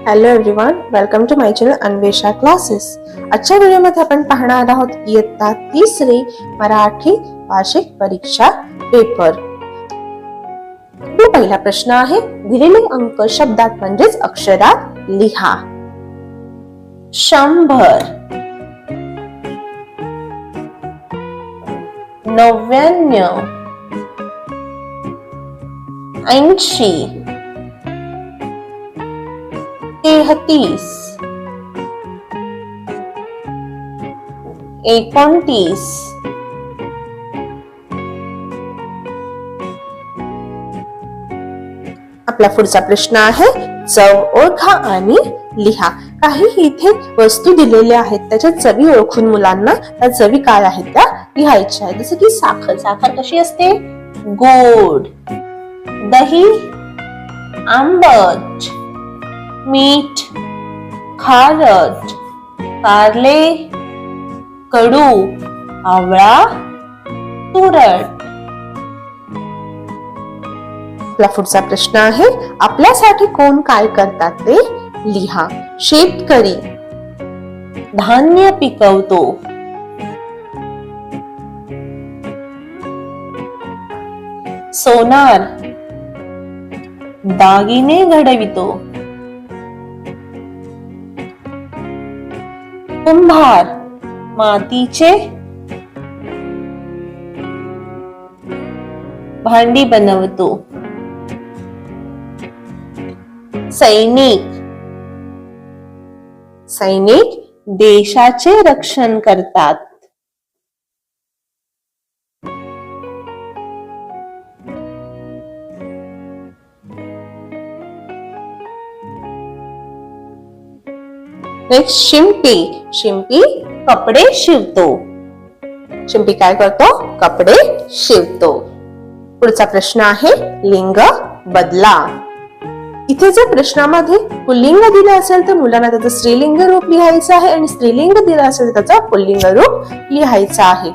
Hello everyone, welcome to my channel Anvesha classes. आजच्या व्हिडिओमध्ये आपण पाहणार आहोत इयत्ता 3री मराठी वार्षिक परीक्षा पेपर. पहिला प्रश्न आहे, दिलेले अंक शब्दात म्हणजेच अक्षरात लिहा. 100, 99, 80, 33, 29. आपला पुढचा प्रश्न आहे, चव ओळखा आणि लिहा. काही इथे वस्तू दिलेल्या आहेत, त्याच्या चवी ओळखून मुलांना त्या चवी काय आहेत त्या लिहायच्या आहेत. जसं की साखर. साखर कशी असते? गोड. दही आंबट. मीठ खारट. कारले कडू. आवळा तुरट. आपला पुढचा प्रश्न आहे, आपल्यासाठी कोण काय करतात ते लिहा. शेतकरी धान्य पिकवतो. सोनार दागिने घडवितो. कुंभार मातीचे भांडी बनवतो. सैनिक देशाचे रक्षण करतात. नेक्स्ट शिंपी कपडे शिवतो. शिंपी काय करतो? कपडे शिवतो. पुढचा प्रश्न आहे, लिंग बदला. इथे जर प्रश्नामध्ये पुल्लिंग दिलं असेल तर मुलांना त्याचं स्त्रीलिंग रूप लिहायचं आहे आणि स्त्रीलिंग दिलं असेल तर त्याचं पुल्लिंग रूप लिहायचं आहे.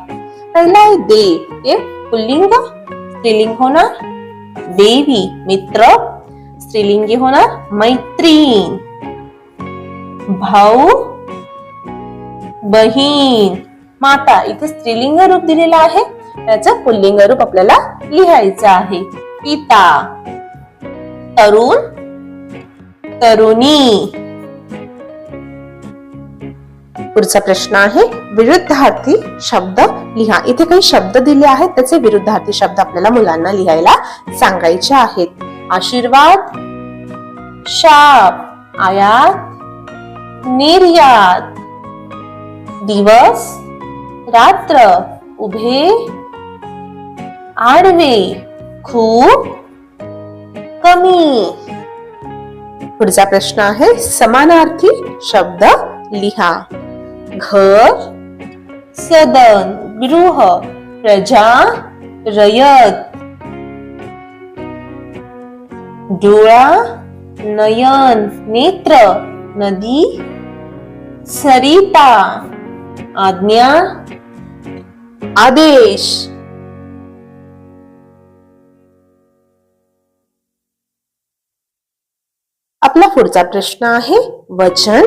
पहिला आहे देव. हे पुल्लिंग. स्त्रीलिंग होणार देवी. मित्र स्त्रीलिंगी होणार मैत्रीण. भाऊ बहीण. माता इथे स्त्रीलिंग रूप दिलेलं आहे, त्याचं पुल्लिंग रूप आपल्याला लिहायचं आहे. पिता तरुण तरुणी. पुढचा प्रश्न आहे, विरुद्धार्थी शब्द लिहा. इथे काही शब्द दिले आहेत, त्याचे विरुद्धार्थी शब्द आपल्याला मुलांना लिहायला सांगायचे आहेत. आशीर्वाद शाप. आयात निर्यात. दिवस रात्र. उभे आडवे. खूप कमी. पुढचा प्रश्न आहे, समानार्थी शब्द लिहा. घर सदन. गृह प्रजा रयत. डोळा नयन. नेत्र नदी सरिता. आज्ञा आदेश. आपला पुढचा प्रश्न आहे, वचन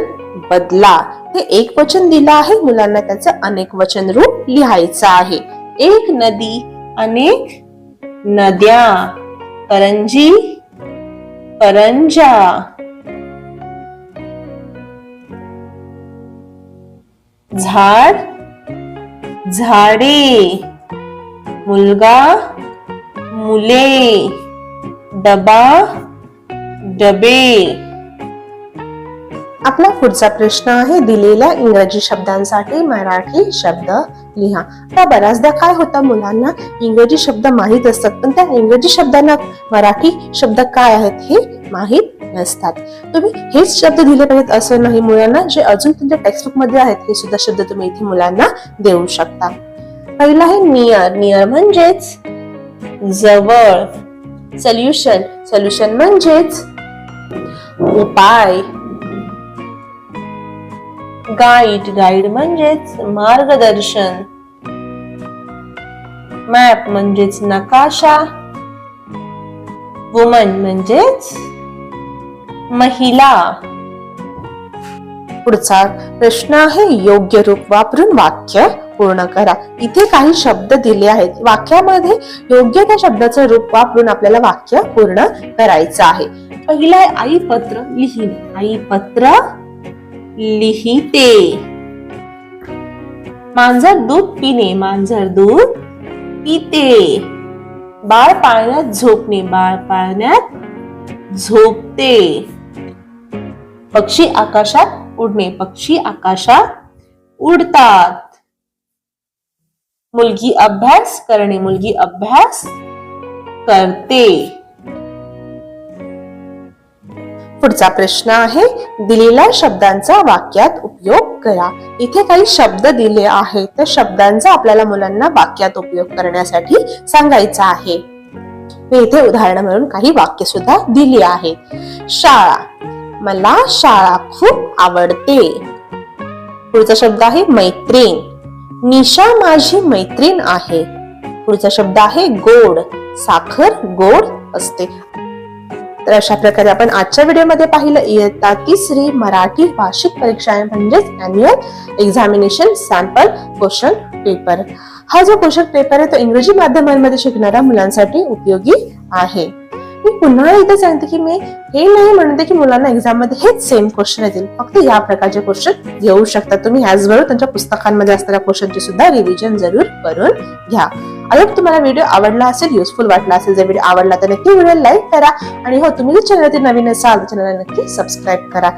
बदला. हे एक वचन दिलं आहे, मुलांना त्याचं अनेक वचन रूप लिहायचं आहे. एक नदी अनेक नद्या. करंजी करंजा. झाड झाडे. मुलगा मुले. डबा डबे. आपला पुढचा प्रश्न आहे, दिलेल्या इंग्रजी शब्दांसाठी मराठी शब्द लिहा. आता बऱ्याचदा काय होतं, मुलांना इंग्रजी शब्द माहित असतात पण त्या इंग्रजी शब्दांना मराठी शब्द काय आहेत हे माहित नसतात. तुम्ही हेच शब्द दिले पाहिजेत असं नाही. मुलांना जे अजून तुमच्या टेक्स्टबुक मध्ये आहेत हे सुद्धा शब्द तुम्ही इथे मुलांना देऊ शकता. पहिला आहे नियर. नियर म्हणजेच जवळ. सोल्युशन म्हणजेच उपाय. गाईड म्हणजेच मार्गदर्शन. मॅप म्हणजेच नकाशा. वुमन म्हणजेच महिला. पुढचा प्रश्न आहे योग्य रूप वापरून वाक्य पूर्ण करा. इथे काही शब्द दिले आहेत. वाक्यामध्ये योग्य त्या शब्दाचं रूप वापरून आपल्याला वाक्य पूर्ण करायचं आहे. पहिला आहे आई पत्र लिहिणे. आई पत्र लिहिते. मांजर दूध पिणे. मांजर दूध पिते. बाळ पाळण्यात झोपणे. बाळ पाळण्यात झोपते. पक्षी आकाशात उडणे. पक्षी आकाशात उडतात. मुलगी अभ्यास करणे. मुलगी अभ्यास करते. पुढचा प्रश्न आहे दिलेल्या शब्दांचा वाक्यात उपयोग करा. इथे काही शब्द दिले आहेत. त्या शब्दांचा आपल्याला मुलांना वाक्यात उपयोग करण्यासाठी सांगायचा आहे. मी इथे उदाहरण म्हणून काही वाक्य सुद्धा दिली आहेत. शाळा. मला शाळा खूप आवडते. पुढचा शब्द आहे मैत्रीण. निशा माझी मैत्रीण आहे. पुढचा शब्द आहे गोड. साखर गोड असते. तर अशा प्रकारे आपण आजच्या व्हिडिओमध्ये पाहिलं इयत्ता 3री मराठी वार्षिक परीक्षा म्हणजेच annual examination sample question paper. हा जो क्वेश्चन पेपर आहे तो इंग्रजी माध्यमांमध्ये शिकणाऱ्या मुलांसाठी उपयोगी आहे. मी पुन्हा एकदा सांगते की मी हे नाही म्हणते की मुलांना एक्झाम मध्ये हेच सेम क्वेश्चन येतील. फक्त या प्रकारचे क्वेश्चन येऊ शकतात. तुम्ही ह्याचबरोबर त्यांच्या पुस्तकांमध्ये असणाऱ्या क्वेश्चनची सुद्धा रिव्हिजन जरूर करून घ्या. अगर तुम्हाला व्हिडिओ आवडला असेल, युजफुल वाटला असेल, जर व्हिडिओ आवडला तर नक्की व्हिडिओ लाईक करा आणि हो तुम्ही जर चॅनलवरती नवीन असाल तर चॅनलला नक्की सबस्क्राईब करा.